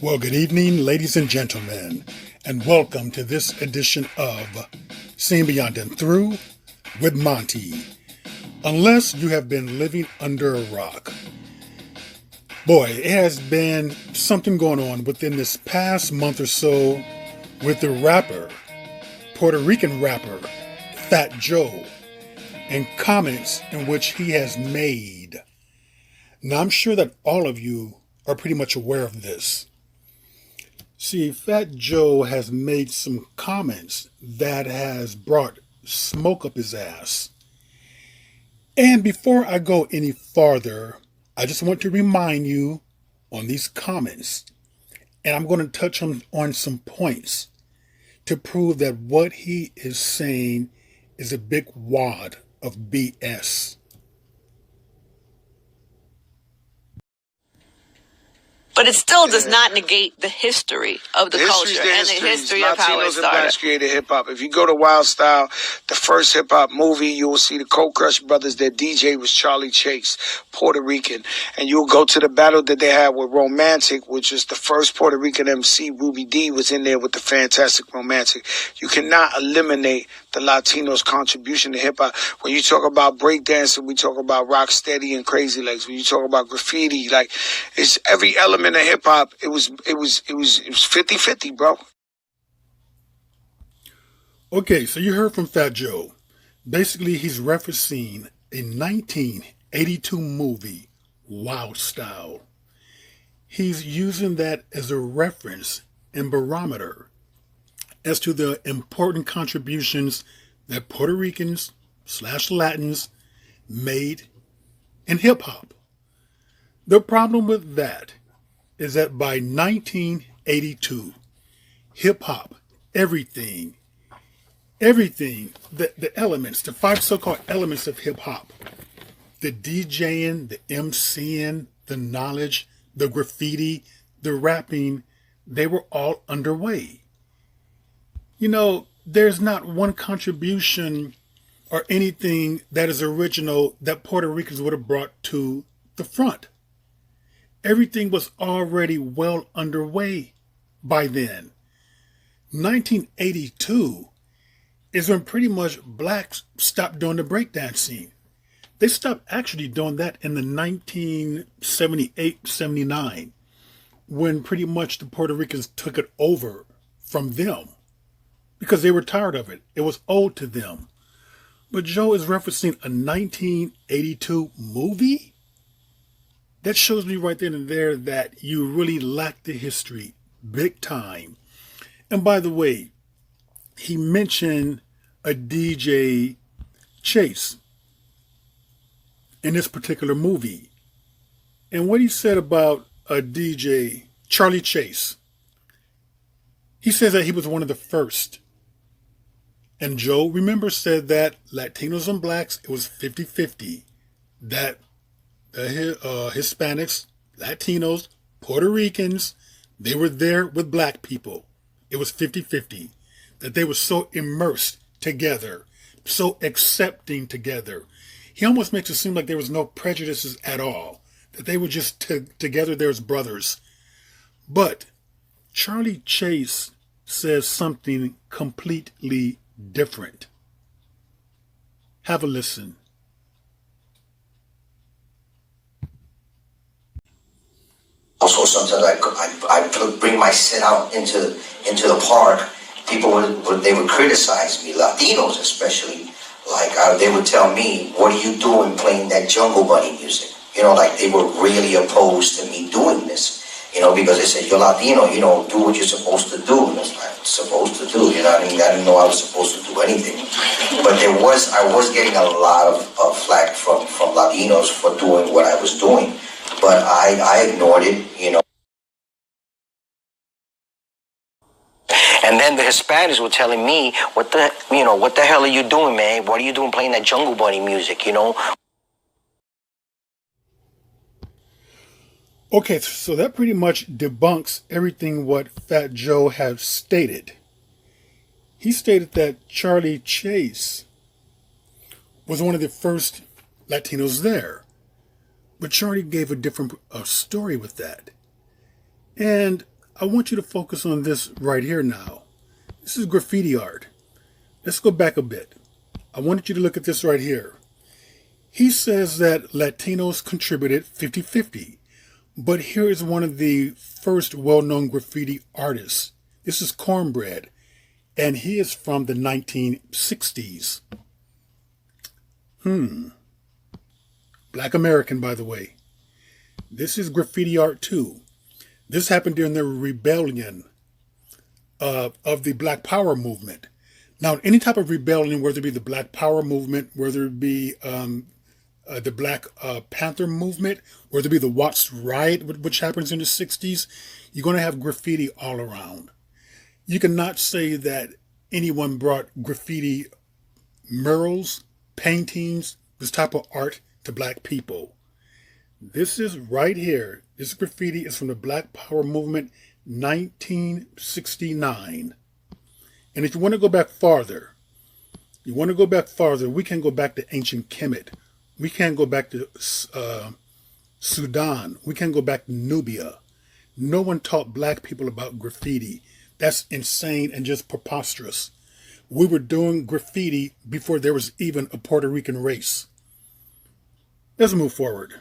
Well, good evening, ladies and gentlemen, and welcome to this edition of Seeing Beyond and Through with Monty. Unless you have been living under a rock. Boy, it has been something going on within this past month or so with the rapper, Puerto Rican rapper, Fat Joe, and comments in which he has made. Now, I'm sure that all of you are pretty much aware of this. See, Fat Joe has made some comments that has brought smoke up his ass. And before I go any farther, I just want to remind you on these comments, and I'm going to touch on some points to prove that what he is saying is a big wad of BS. But it still does not negate the history of the culture and the history of how it started. Latinos and blacks created hip-hop. If you go to Wild Style, the first hip-hop movie, you will see the Cold Crush Brothers. Their DJ was Charlie Chase, Puerto Rican. And you'll go to the battle that they had with Romantic, which was the first Puerto Rican MC. Ruby D was in there with the fantastic Romantic. You cannot eliminate the Latinos' contribution to hip-hop. When you talk about breakdancing, we talk about Rocksteady and Crazy Legs. When you talk about graffiti, like, it's every element of hip-hop. It was 50-50, bro. Okay, so you heard from Fat Joe. Basically, he's referencing a 1982 movie, Wild Style. He's using that as a reference and barometer as to the important contributions that Puerto Ricans / Latins made in hip-hop. The problem with that is that by 1982, hip-hop, everything, the elements, the 5 so-called elements of hip-hop, the DJing, the MCing, the knowledge, the graffiti, the rapping, they were all underway. You know, there's not one contribution or anything that is original that Puerto Ricans would have brought to the front. Everything was already well underway by then. 1982 is when pretty much blacks stopped doing the breakdancing. They stopped actually doing that in the 1978-79, when pretty much the Puerto Ricans took it over from them because they were tired of it. It was old to them. But Joe is referencing a 1982 movie? That shows me right then and there that you really lack the history, big time. And by the way, he mentioned a DJ Chase in this particular movie. And what he said about a DJ, Charlie Chase, he says that he was one of the first. And Joe, remember, said that Latinos and blacks, it was 50-50. That the Hispanics, Latinos, Puerto Ricans, they were there with black people. It was 50-50. That they were so immersed together, so accepting together. He almost makes it seem like there was no prejudices at all. That they were just together there as brothers. But Charlie Chase says something completely different. Have a listen. Also, sometimes I bring my sit out into the park. People they would criticize me, Latinos especially. Like they would tell me, "What are you doing playing that Jungle Bunny music?" You know, like they were really opposed to me doing this. You know, because they said, "You're Latino, you know, do what you're supposed to do." And I was like, "Supposed to do?" You know what I mean? I didn't know I was supposed to do anything. But I was getting a lot of flack from Latinos for doing what I was doing. But I ignored it, you know. And then the Hispanics were telling me, what the hell are you doing, man? What are you doing playing that Jungle Bunny music, you know? Okay, so that pretty much debunks everything what Fat Joe has stated. He stated that Charlie Chase was one of the first Latinos there. But Charlie gave a different story with that. And I want you to focus on this right here now. This is graffiti art. Let's go back a bit. I wanted you to look at this right here. He says that Latinos contributed 50-50. But here is one of the first well-known graffiti artists. This is Cornbread, and he is from the 1960s. Black American, by the way. This is graffiti art too. This happened during the rebellion of the Black Power movement. Now, any type of rebellion, whether it be the Black Power movement, whether it be the Black Panther movement, whether it be the Watts riot, which happens in the 60s, you're going to have graffiti all around. You cannot say that anyone brought graffiti murals, paintings, this type of art to black people. This is right here. This graffiti is from the Black Power movement, 1969. And if you want to go back farther, we can go back to ancient Kemet. We can go back to Sudan. We can go back to Nubia. No one taught black people about graffiti. That's insane and just preposterous. We were doing graffiti before there was even a Puerto Rican race. Let's move forward.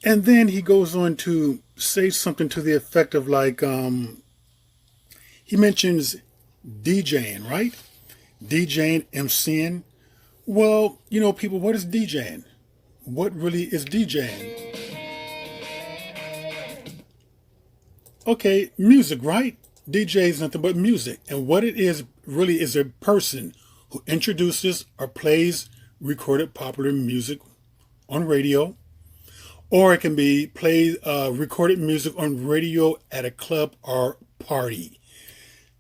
And then he goes on to say something to the effect of like, he mentions DJing, right? DJing, MCing. Well, you know, people, what is DJing? What really is DJing? Okay, music, right? DJ is nothing but music. And what it is really is a person who introduces or plays recorded popular music on radio. Or it can be played recorded music on radio at a club or party.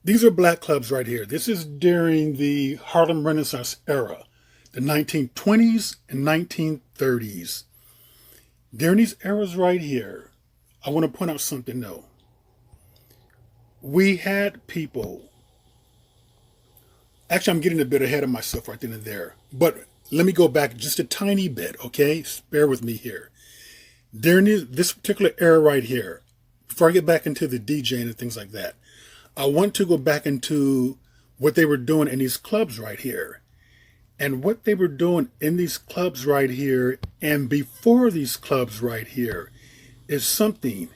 These are black clubs right here. This is during the Harlem Renaissance era, the 1920s and 1930s. During these eras right here, I want to point out something though. We had people, actually I'm getting a bit ahead of myself right then and there, but let me go back just a tiny bit, okay? Bear with me here. During this particular era right here, before I get back into the DJing and things like that, I want to go back into what they were doing in these clubs right here. And what they were doing in these clubs right here and before these clubs right here is something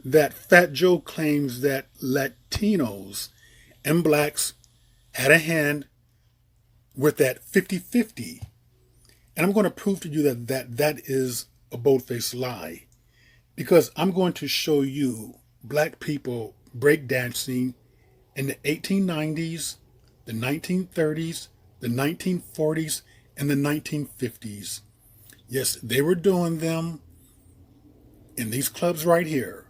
that Fat Joe claims that Latinos and blacks had a hand with that 50-50. And I'm going to prove to you that is a bold-faced lie, because I'm going to show you black people breakdancing in the 1890s, the 1930s, the 1940s, and the 1950s. Yes, they were doing them in these clubs right here.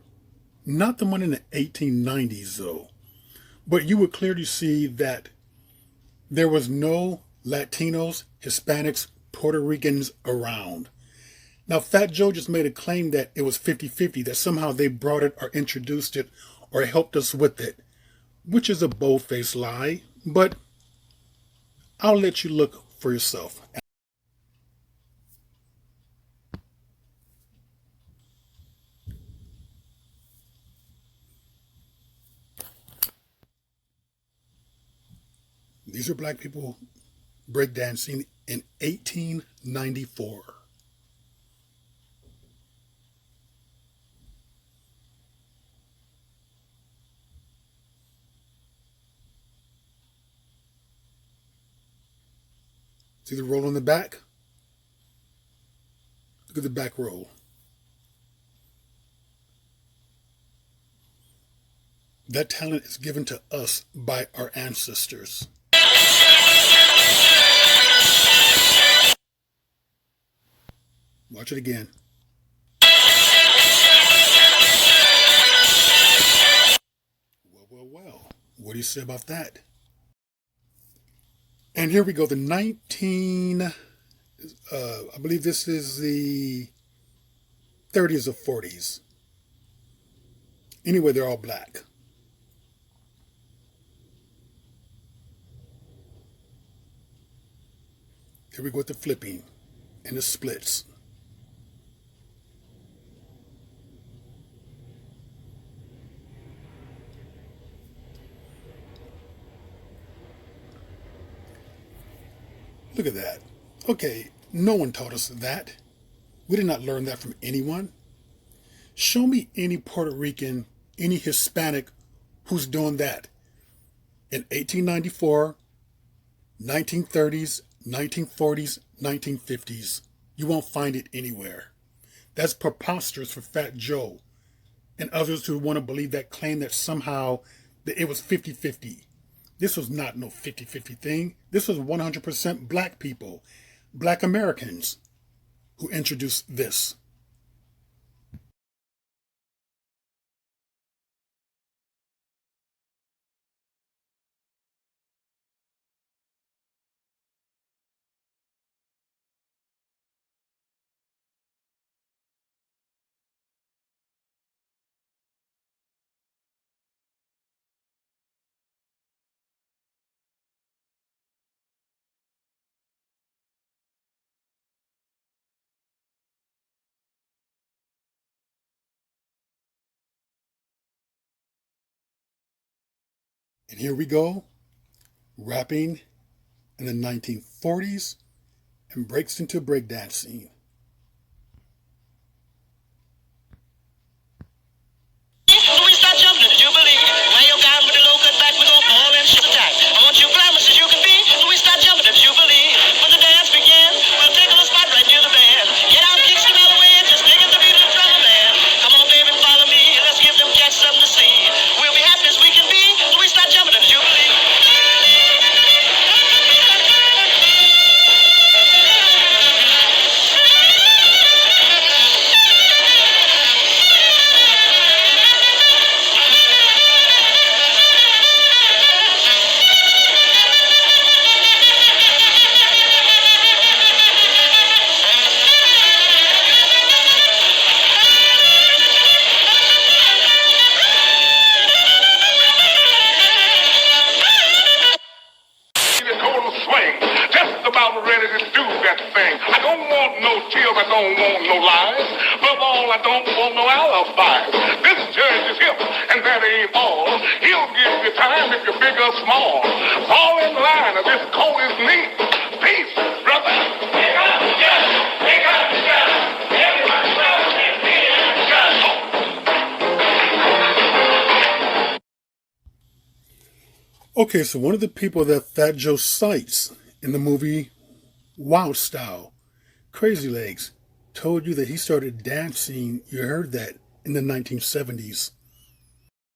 Not the one in the 1890s, though. But you would clearly see that there was no Latinos, Hispanics, Puerto Ricans around. Now, Fat Joe just made a claim that it was 50-50, that somehow they brought it or introduced it or helped us with it, which is a bold-faced lie, but I'll let you look for yourself. These are black people breakdancing in 1894. See the roll on the back? Look at the back roll. That talent is given to us by our ancestors. Watch it again. Well. What do you say about that? And here we go, the I believe this is the 30s or 40s. Anyway, they're all black. Here we go with the flipping and the splits. Look at that. Okay, no one taught us that. We did not learn that from anyone. Show me any Puerto Rican, any Hispanic who's doing that in 1894, 1930s, 1940s, 1950s. You won't find it anywhere. That's preposterous for Fat Joe and others who want to believe that claim that somehow that it was 50-50. This was not no 50-50 thing. This was 100% black people, black Americans who introduced this. And here we go, rapping in the 1940s and breaks into breakdancing. We start jumping at the Jubilee. Lay your guy with the low cut back, we gon' fall in shit attack. I want you glamorous as you can be. We start jumping at the Jubilee. When the dance begins, we'll take a spot right near the band. Get out, kick some other way, just digging the beat of the drum band. Come on, baby, follow me. Let's give them cats something to see. We'll be happy as we can be. We start jumping at the Jubilee. Ready to do that thing. I don't want no tears, I don't want no lies. Above all, I don't want no alibis. This judge is hip, and that ain't all. He'll give you time if you're big or small. Fall in line, or this coat is neat. Peace, brother. Pick up the judge. Pick up the judge. Everybody else is being judged. Okay, so one of the people that Fat Joe cites in the movie Wild Style, Crazy Legs, told you that he started dancing, you heard that, in the 1970s.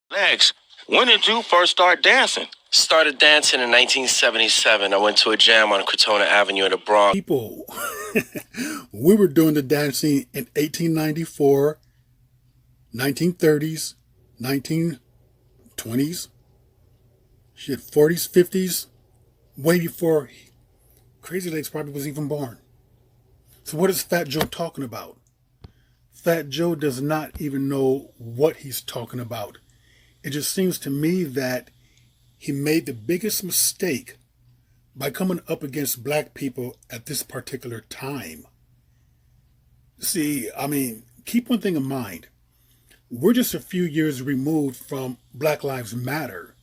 Legs, when did you first start dancing? Started dancing in 1977. I went to a jam on Crotona Avenue in the Bronx. People, we were doing the dancing in 1894, 1930s, 1920s, shit, 40s, 50s, way before Crazy Legs probably was even born. So what is Fat Joe talking about? Fat Joe does not even know what he's talking about. It just seems to me that he made the biggest mistake by coming up against black people at this particular time. See, I mean, keep one thing in mind. We're just a few years removed from Black Lives Matter.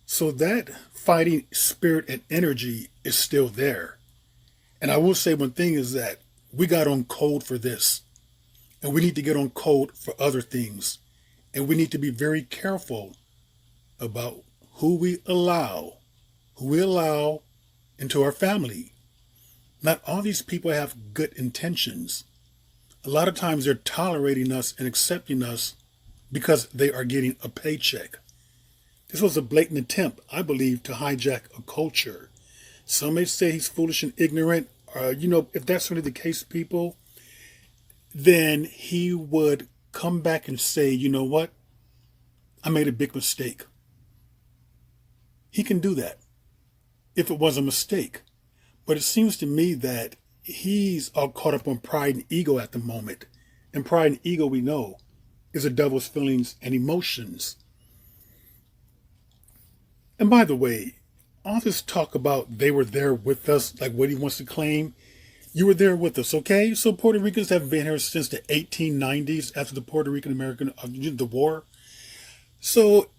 So that fighting spirit and energy is still there. And I will say one thing is that we got on code for this. And we need to get on code for other things. And we need to be very careful about who we allow into our family. Not all these people have good intentions. A lot of times they're tolerating us and accepting us because they are getting a paycheck. This was a blatant attempt, I believe, to hijack a culture. Some may say he's foolish and ignorant. If that's really the case, people, then he would come back and say, you know what? I made a big mistake. He can do that if it was a mistake. But it seems to me that he's all caught up on pride and ego at the moment. And pride and ego, we know, is a devil's feelings and emotions. And by the way, all this talk about they were there with us, like what he wants to claim, you were there with us, okay? So Puerto Ricans have been here since the 1890s after the Puerto Rican-American, the war. So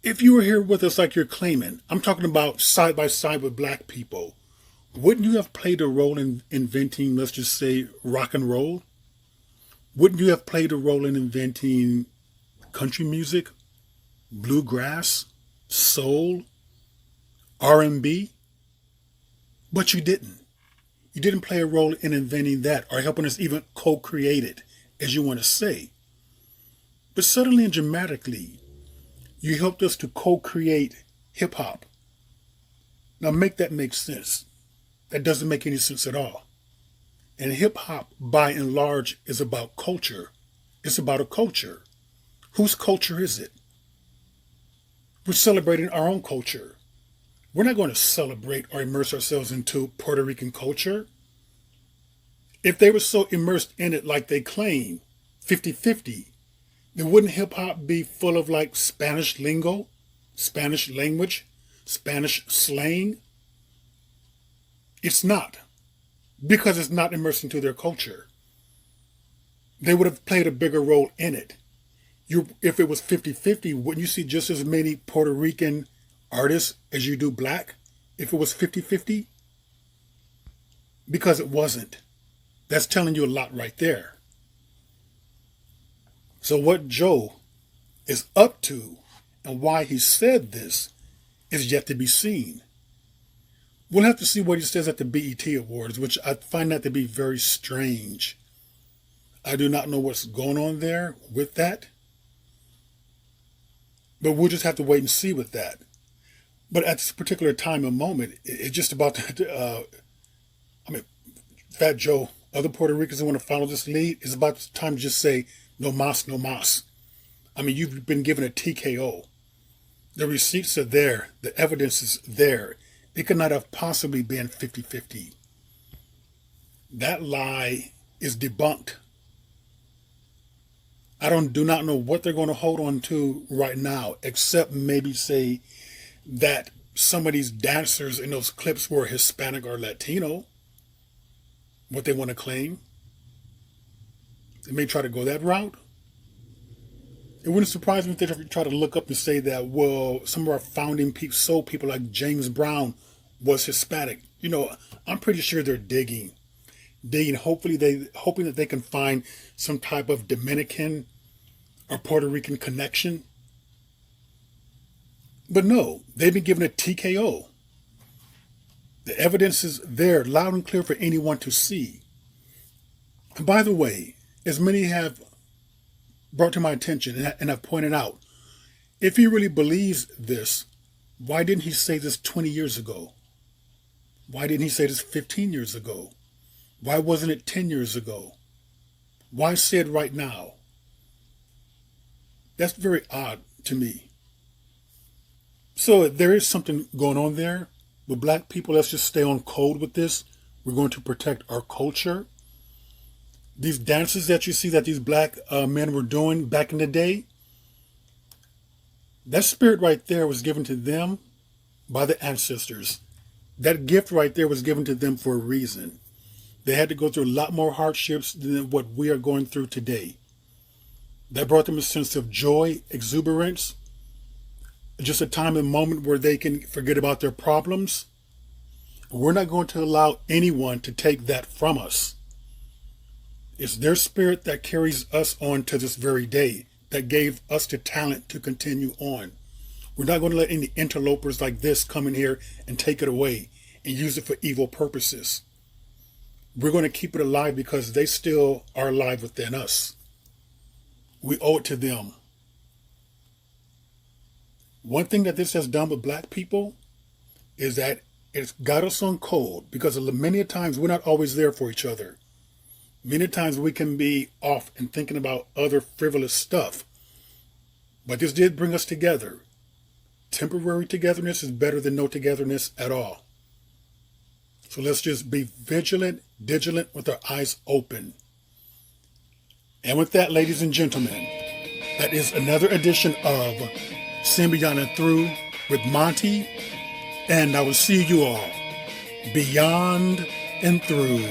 if you were here with us like you're claiming, I'm talking about side by side with black people wouldn't you have played a role in inventing, let's just say, rock and roll? Wouldn't you have played a role in inventing country music, bluegrass, soul, R&B? But you didn't. You didn't play a role in inventing that or helping us even co-create it, as you want to say. But subtly and dramatically, you helped us to co-create hip-hop. Now make that make sense. That doesn't make any sense at all. And hip-hop, by and large, is about culture. It's about a culture. Whose culture is it? We're celebrating our own culture. We're not going to celebrate or immerse ourselves into Puerto Rican culture. If they were so immersed in it like they claim, 50-50, then wouldn't hip-hop be full of like Spanish lingo, Spanish language, Spanish slang? It's not, because it's not immersed into their culture. They would have played a bigger role in it. If it was 50-50, wouldn't you see just as many Puerto Rican artists as you do black if it was 50-50? Because it wasn't. That's telling you a lot right there. So what Joe is up to and why he said this is yet to be seen. We'll have to see what he says at the BET Awards, which I find that to be very strange. I do not know what's going on there with that. But we'll just have to wait and see with that. But at this particular time and moment, it's just about Fat Joe, other Puerto Ricans who want to follow this lead, it's about time to just say, no mas, no mas. I mean, you've been given a TKO. The receipts are there. The evidence is there. It could not have possibly been 50-50. That lie is debunked. I do not know what they're going to hold on to right now, except maybe say that some of these dancers in those clips were Hispanic or Latino. What they want to claim. They may try to go that route. It wouldn't surprise me if they try to look up and say that, well, some of our founding soul people like James Brown was Hispanic. You know, I'm pretty sure they're digging, hoping that they can find some type of Dominican or Puerto Rican connection. But no, they've been given a TKO. The evidence is there, loud and clear for anyone to see. And by the way, as many have brought to my attention and have pointed out, if he really believes this, why didn't he say this 20 years ago? Why didn't he say this 15 years ago? Why wasn't it 10 years ago? Why say it right now? That's very odd to me. So there is something going on there. But black people, let's just stay on code with this. We're going to protect our culture. These dances that you see that these black men were doing back in the day, that spirit right there was given to them by the ancestors. That gift right there was given to them for a reason. They had to go through a lot more hardships than what we are going through today. That brought them a sense of joy, exuberance, just a time and moment where they can forget about their problems. We're not going to allow anyone to take that from us. It's their spirit that carries us on to this very day, that gave us the talent to continue on. We're not going to let any interlopers like this come in here and take it away and use it for evil purposes. We're going to keep it alive because they still are alive within us. We owe it to them. One thing that this has done with black people is that it's got us on cold because many times we're not always there for each other. Many times we can be off and thinking about other frivolous stuff. But this did bring us together. Temporary togetherness is better than no togetherness at all. So let's just be vigilant with our eyes open. And with that, ladies and gentlemen, that is another edition of Seen Beyond and Through with Monty, and I will see you all beyond and through.